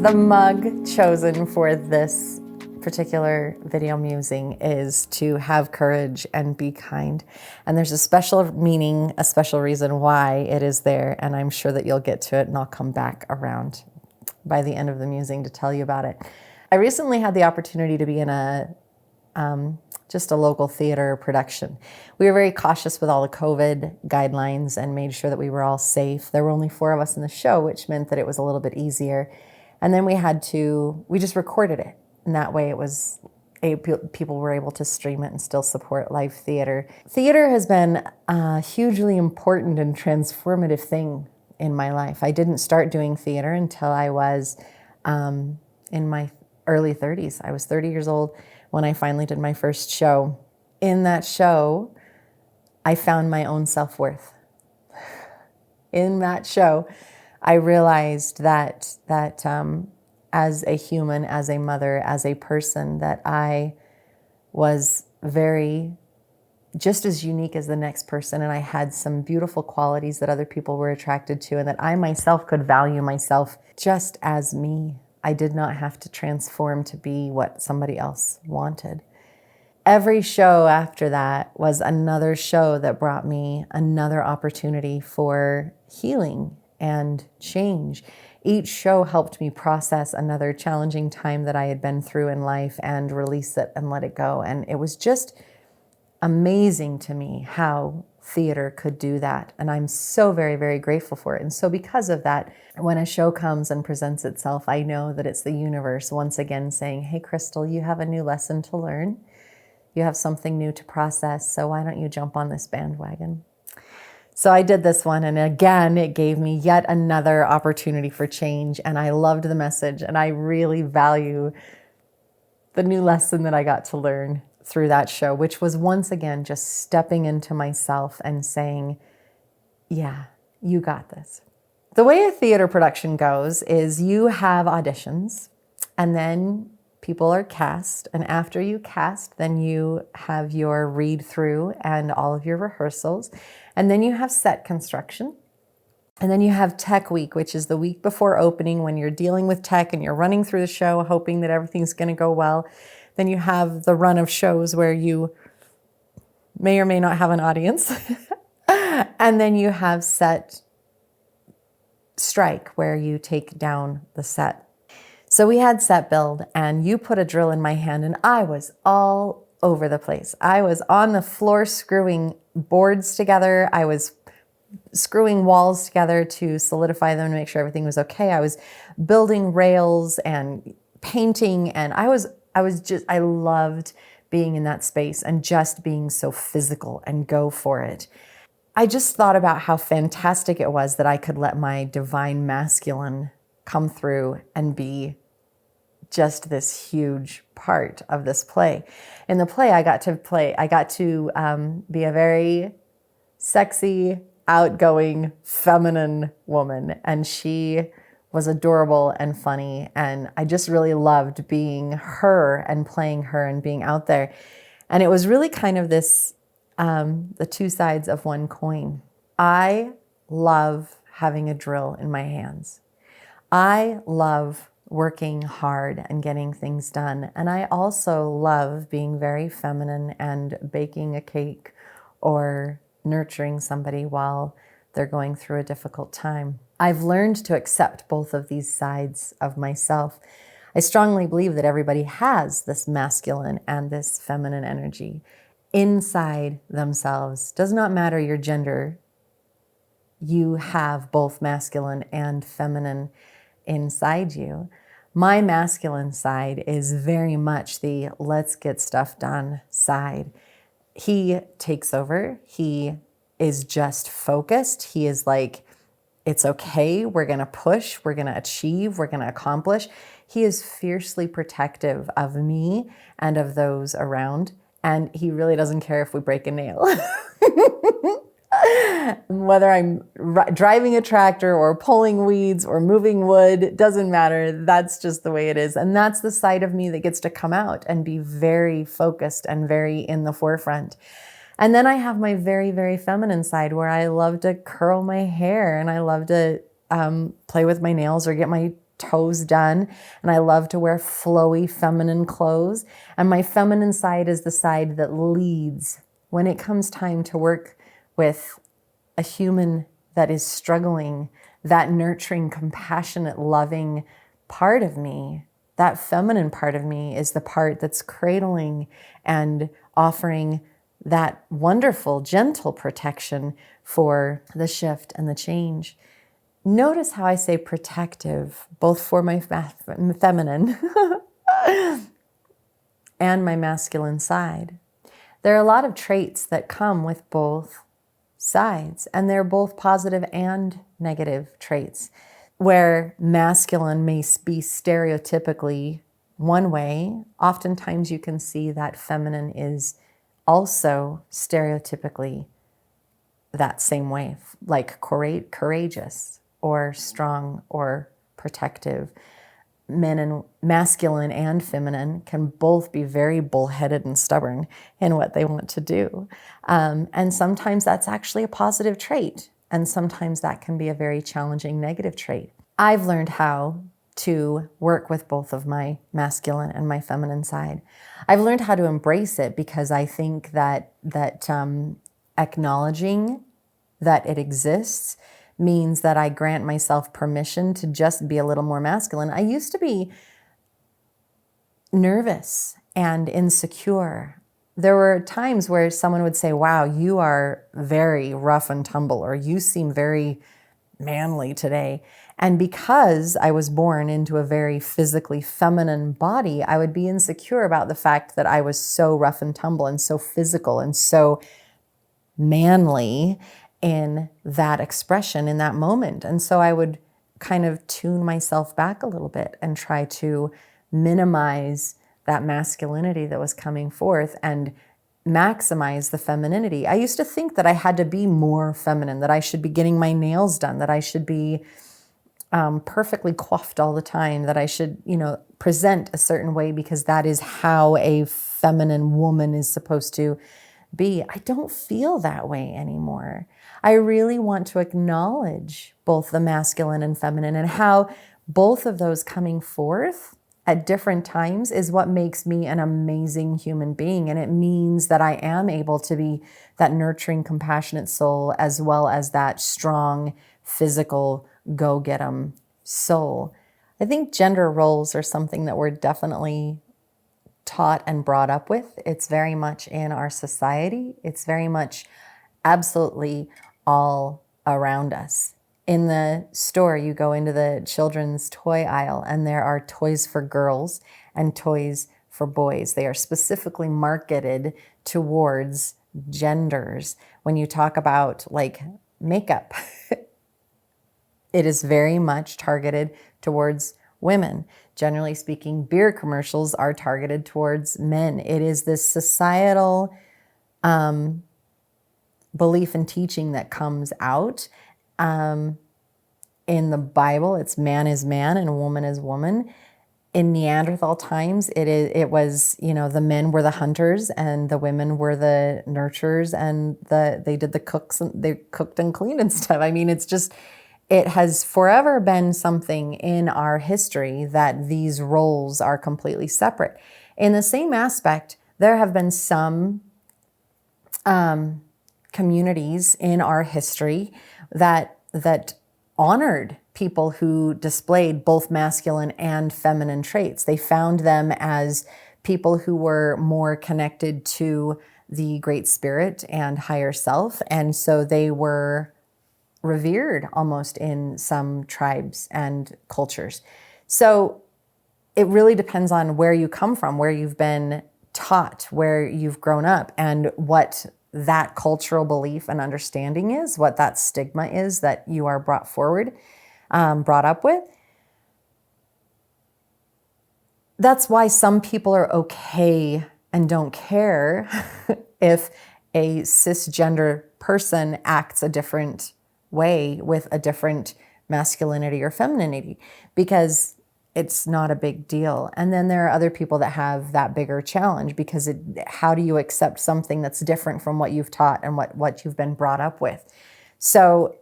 The mug chosen for this particular video musing is to have courage and be kind. And there's a special meaning, a special reason why it is there. And I'm sure that you'll get to it and I'll come back around by the end of the musing to tell you about it. I recently had the opportunity to be in just a local theater production. We were very cautious with all the COVID guidelines and made sure that we were all safe. There were only 4 of us in the show, which meant that it was a little bit easier. And then we just recorded it. And that way people were able to stream it and still support live theater. Theater has been a hugely important and transformative thing in my life. I didn't start doing theater until I was in my early 30s. I was 30 years old when I finally did my first show. In that show, I found my own self-worth. In that show, I realized that as a human, as a mother, as a person, that I was just as unique as the next person, and I had some beautiful qualities that other people were attracted to, and that I myself could value myself just as me. I did not have to transform to be what somebody else wanted. Every show after that was another show that brought me another opportunity for healing and change. Each show helped me process another challenging time that I had been through in life and release it and let it go. And it was just amazing to me how theater could do that. And I'm so very, very grateful for it. And so because of that, when a show comes and presents itself, I know that it's the universe once again saying, hey, Krystal, you have a new lesson to learn. You have something new to process. So why don't you jump on this bandwagon? So I did this one, and again, it gave me yet another opportunity for change, and I loved the message, and I really value the new lesson that I got to learn through that show, which was once again just stepping into myself and saying, yeah, you got this. The way a theater production goes is you have auditions, and then people are cast, and after you cast, then you have your read through and all of your rehearsals, and then you have set construction, and then you have tech week, which is the week before opening when you're dealing with tech and you're running through the show hoping that everything's going to go well. Then you have the run of shows where you may or may not have an audience, and then you have set strike where you take down the set. So we had set build, and you put a drill in my hand, and I was all over the place. I was on the floor screwing boards together. I was screwing walls together to solidify them to make sure everything was okay. I was building rails and painting, and I loved being in that space and just being so physical and go for it. I just thought about how fantastic it was that I could let my divine masculine come through and be just this huge part of this play. In the play, I got to be a very sexy, outgoing, feminine woman, and she was adorable and funny, and I just really loved being her and playing her and being out there. And it was really kind of this, the two sides of one coin. I love having a drill in my hands. I love working hard and getting things done. And I also love being very feminine and baking a cake or nurturing somebody while they're going through a difficult time. I've learned to accept both of these sides of myself. I strongly believe that everybody has this masculine and this feminine energy inside themselves. Does not matter your gender. You have both masculine and feminine inside you. My masculine side is very much the let's get stuff done side. He takes over. He is just focused. He is like, it's okay. We're going to push. We're going to achieve. We're going to accomplish. He is fiercely protective of me and of those around. And he really doesn't care if we break a nail. Whether I'm driving a tractor or pulling weeds or moving wood, doesn't matter. That's just the way it is. And that's the side of me that gets to come out and be very focused and very in the forefront. And then I have my very, very feminine side where I love to curl my hair and I love to play with my nails or get my toes done, and I love to wear flowy feminine clothes. And my feminine side is the side that leads when it comes time to work with a human that is struggling. That nurturing, compassionate, loving part of me, that feminine part of me, is the part that's cradling and offering that wonderful, gentle protection for the shift and the change. Notice how I say protective, both for my feminine and my masculine side. There are a lot of traits that come with both sides, and they're both positive and negative traits. Where masculine may be stereotypically one way, oftentimes you can see that feminine is also stereotypically that same way, like courageous or strong or protective. Men and masculine and feminine can both be very bullheaded and stubborn in what they want to do. And sometimes that's actually a positive trait. And sometimes that can be a very challenging negative trait. I've learned how to work with both of my masculine and my feminine side. I've learned how to embrace it because I think that acknowledging that it exists means that I grant myself permission to just be a little more masculine. I used to be nervous and insecure. There were times where someone would say, wow, you are very rough and tumble, or you seem very manly today. And because I was born into a very physically feminine body, I would be insecure about the fact that I was so rough and tumble and so physical and so manly in that expression in that moment. And so I would kind of tune myself back a little bit and try to minimize that masculinity that was coming forth and maximize the femininity. I used to think that I had to be more feminine, that I should be getting my nails done, that I should be perfectly coiffed all the time, that I should, present a certain way because that is how a feminine woman is supposed to be. I don't feel that way anymore. I really want to acknowledge both the masculine and feminine, and how both of those coming forth at different times is what makes me an amazing human being. And it means that I am able to be that nurturing, compassionate soul, as well as that strong, physical, go-get-em soul. I think gender roles are something that we're definitely taught and brought up with. It's very much in our society. It's very much absolutely all around us. In the store, you go into the children's toy aisle and there are toys for girls and toys for boys. They are specifically marketed towards genders. When you talk about like makeup, it is very much targeted towards women. Generally speaking, beer commercials are targeted towards men. It is this societal belief and teaching that comes out. In the Bible, it's man is man and woman is woman. In Neanderthal times, it was, the men were the hunters and the women were the nurturers, and they did the cooks, and they cooked and cleaned and stuff. I mean, it has forever been something in our history that these roles are completely separate. In the same aspect, there have been some communities in our history that honored people who displayed both masculine and feminine traits. They found them as people who were more connected to the Great Spirit and higher self, and so they were revered almost in some tribes and cultures. So it really depends on where you come from, where you've been taught, where you've grown up, and what that cultural belief and understanding is, what that stigma is that you are brought up with. That's why some people are okay and don't care if a cisgender person acts a different way with a different masculinity or femininity, because it's not a big deal. And then there are other people that have that bigger challenge, because how do you accept something that's different from what you've taught and what you've been brought up with? So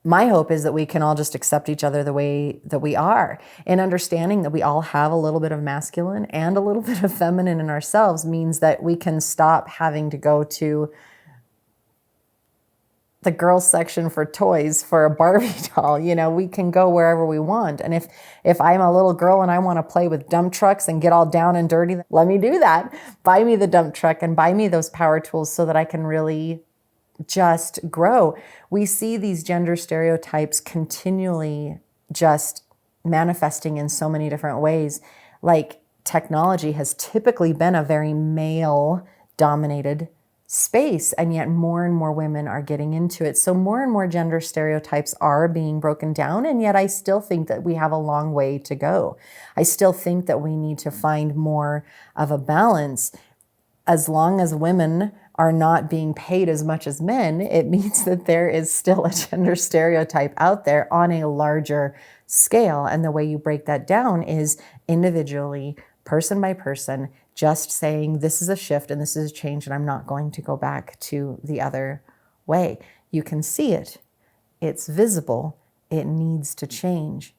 my hope is that we can all just accept each other the way that we are, and understanding that we all have a little bit of masculine and a little bit of feminine in ourselves means that we can stop having to go to the girls section for toys for a Barbie doll. You know, we can go wherever we want. And if I'm a little girl and I want to play with dump trucks and get all down and dirty, let me do that. Buy me the dump truck and buy me those power tools so that I can really just grow. We see these gender stereotypes continually just manifesting in so many different ways. Like, technology has typically been a very male dominated space, and yet more and more women are getting into it. So more and more gender stereotypes are being broken down, and yet I still think that we have a long way to go. I still think that we need to find more of a balance. As long as women are not being paid as much as men, it means that there is still a gender stereotype out there on a larger scale. And the way you break that down is individually, person by person, just saying, this is a shift and this is a change, and I'm not going to go back to the other way. You can see it. It's visible. It needs to change.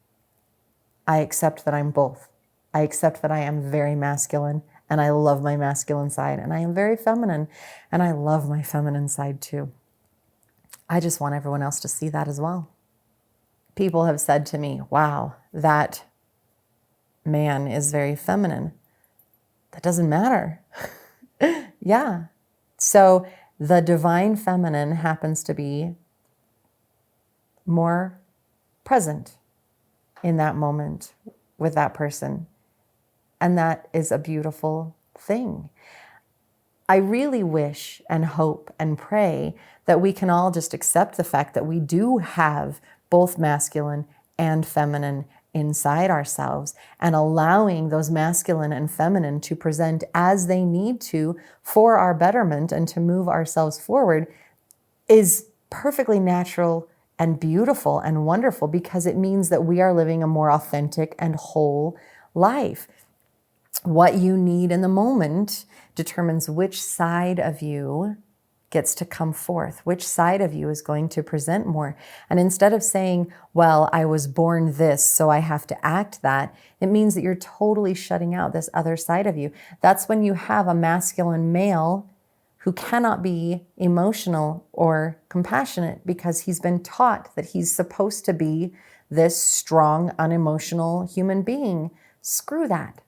I accept that I'm both. I accept that I am very masculine, and I love my masculine side, and I am very feminine, and I love my feminine side too. I just want everyone else to see that as well. People have said to me, wow, that man is very feminine. That doesn't matter. Yeah. So the divine feminine happens to be more present in that moment with that person. And that is a beautiful thing. I really wish and hope and pray that we can all just accept the fact that we do have both masculine and feminine inside ourselves, and allowing those masculine and feminine to present as they need to for our betterment and to move ourselves forward is perfectly natural and beautiful and wonderful, because it means that we are living a more authentic and whole life. What you need in the moment determines which side of you gets to come forth, which side of you is going to present more. And instead of saying, well, I was born this, so I have to act that, it means that you're totally shutting out this other side of you. That's when you have a masculine male who cannot be emotional or compassionate because he's been taught that he's supposed to be this strong, unemotional human being. Screw that.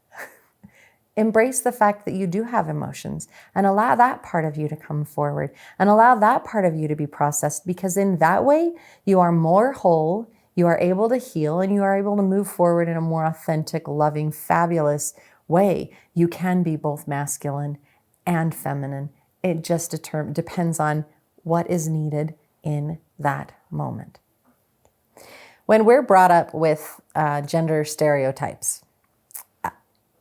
Embrace the fact that you do have emotions, and allow that part of you to come forward, and allow that part of you to be processed, because in that way you are more whole, you are able to heal, and you are able to move forward in a more authentic, loving, fabulous way. You can be both masculine and feminine. It just depends on what is needed in that moment. When we're brought up with gender stereotypes,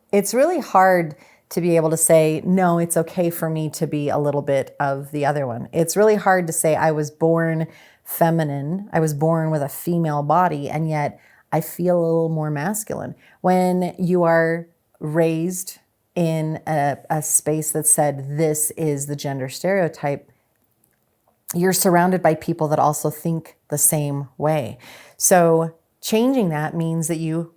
it's really hard to be able to say, no, it's okay for me to be a little bit of the other one. It's really hard to say I was born feminine, I was born with a female body, and yet I feel a little more masculine. When you are raised in a space that said this is the gender stereotype, you're surrounded by people that also think the same way. So changing that means that you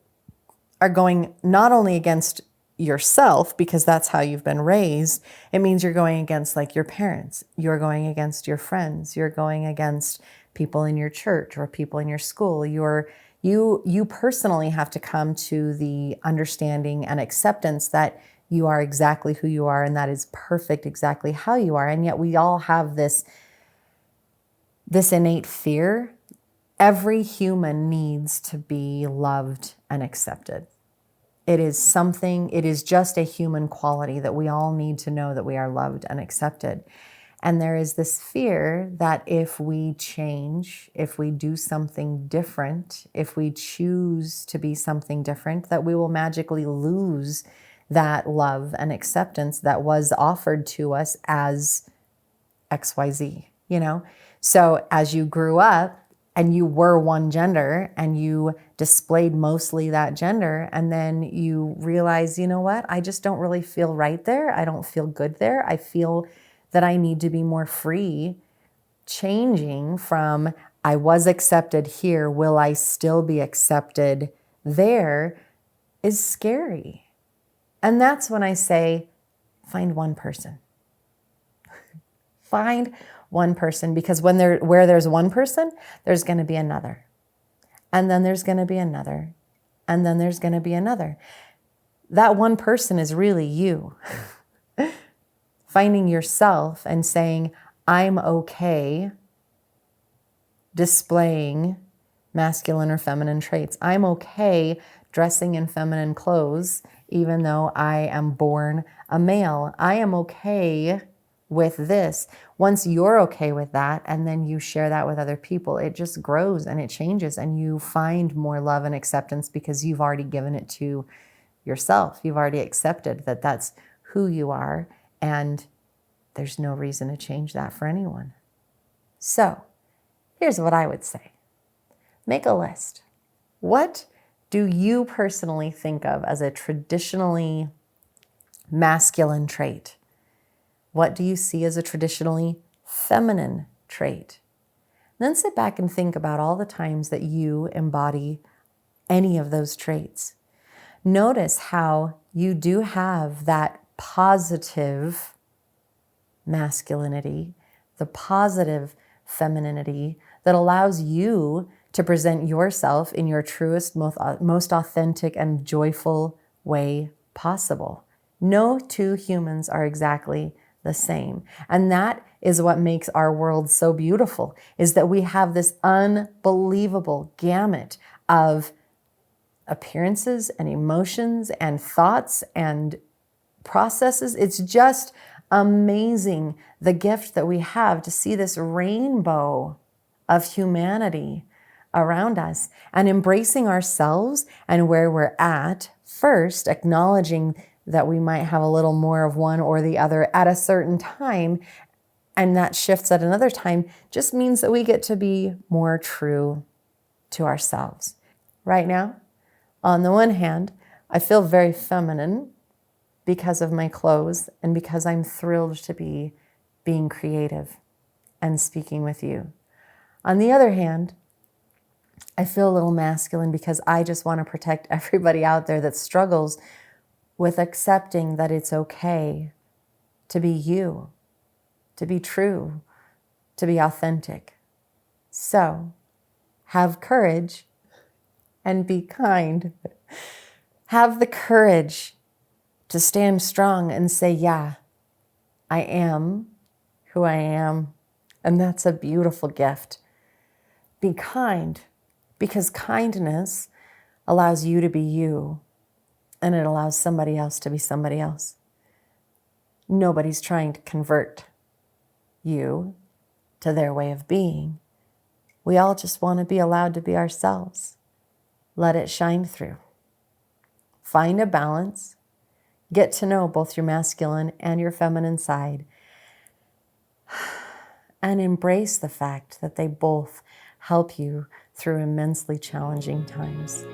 are going not only against yourself, because that's how you've been raised, it means you're going against like your parents, you're going against your friends, you're going against people in your church or people in your school. You personally have to come to the understanding and acceptance that you are exactly who you are, and that is perfect exactly how you are. And yet we all have this innate fear. Every human needs to be loved and accepted. It is just a human quality that we all need to know that we are loved and accepted. And there is this fear that if we change, if we do something different, if we choose to be something different, that we will magically lose that love and acceptance that was offered to us as XYZ, you know? So as you grew up, and you were one gender and you displayed mostly that gender, and then you realize, you know what, I just don't really feel right there. I don't feel good there. I feel that I need to be more free. Changing from I was accepted here. Will I still be accepted there? Is scary. And that's when I say, find one person. Find one person, because where there's one person, there's going to be another. And then there's going to be another. And then there's going to be another. That one person is really you. Finding yourself and saying, I'm okay displaying masculine or feminine traits. I'm okay dressing in feminine clothes, even though I am born a male. I am okay with this. Once you're okay with that, and then you share that with other people, it just grows and it changes, and you find more love and acceptance because you've already given it to yourself. You've already accepted that that's who you are, and there's no reason to change that for anyone. So here's what I would say. Make a list. What do you personally think of as a traditionally masculine trait? What do you see as a traditionally feminine trait? And then sit back and think about all the times that you embody any of those traits. Notice how you do have that positive masculinity, the positive femininity that allows you to present yourself in your truest, most authentic and joyful way possible. No two humans are exactly the same. And that is what makes our world so beautiful, is that we have this unbelievable gamut of appearances and emotions and thoughts and processes. It's just amazing, the gift that we have to see this rainbow of humanity around us, and embracing ourselves and where we're at first, acknowledging that we might have a little more of one or the other at a certain time, and that shifts at another time, just means that we get to be more true to ourselves. Right now, on the one hand, I feel very feminine because of my clothes and because I'm thrilled to be being creative and speaking with you. On the other hand, I feel a little masculine because I just want to protect everybody out there that struggles with accepting that it's okay to be you, to be true, to be authentic. So, have courage and be kind. Have the courage to stand strong and say, yeah, I am who I am. And that's a beautiful gift. Be kind, because kindness allows you to be you, and it allows somebody else to be somebody else. Nobody's trying to convert you to their way of being. We all just want to be allowed to be ourselves. Let it shine through. Find a balance. Get to know both your masculine and your feminine side, and embrace the fact that they both help you through immensely challenging times.